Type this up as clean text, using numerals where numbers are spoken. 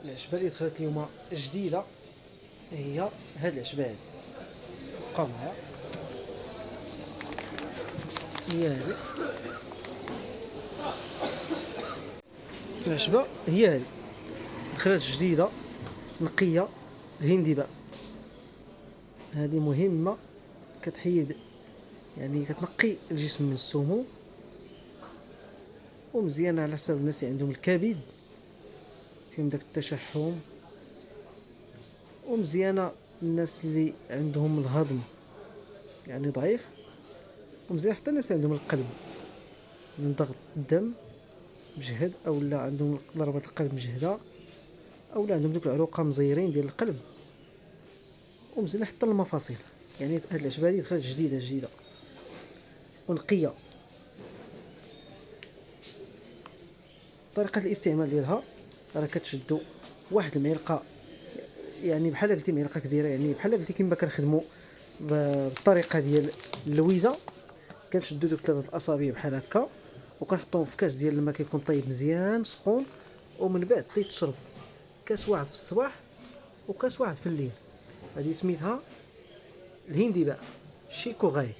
العشبه اللي دخلت اليوم جديده هي هاد العشبه هادي. بقاو معايا، هي هادي العشبه، هي هادي دخلت جديده نقيه. الهندباء هذه مهمه، كتحيد يعني كتنقي الجسم من السموم، ومزيانه على حساب الناس اللي عندهم الكبد فيهم داك التشحم، ومزيانه الناس اللي عندهم الهضم يعني ضعيف، ومزيان حتى الناس اللي عندهم القلب من ضغط الدم مجهد، او لا عندهم ضربات القلب مجهده، او لا عندهم دوك العروقه مزيرين ديال القلب، ومزيان حتى المفاصل. يعني هاد العشبه هادي دخلت جديده ونقيه. طريقه الاستعمال ديالها راه كتشدو واحد المعلقه، يعني بحال قلتي معلقه كبيره، يعني بحال قلتي كما كنخدموا بالطريقه ديال اللويزه. كنشدو دوك 3 الاصابع بحال هكا، وكنحطوهم في كاس ديال الماء كيكون طيب مزيان سخون، ومن بعد تشرب كاس واحد في الصباح وكاس واحد في الليل. هذه سميتها الهندباء شيكو غاي.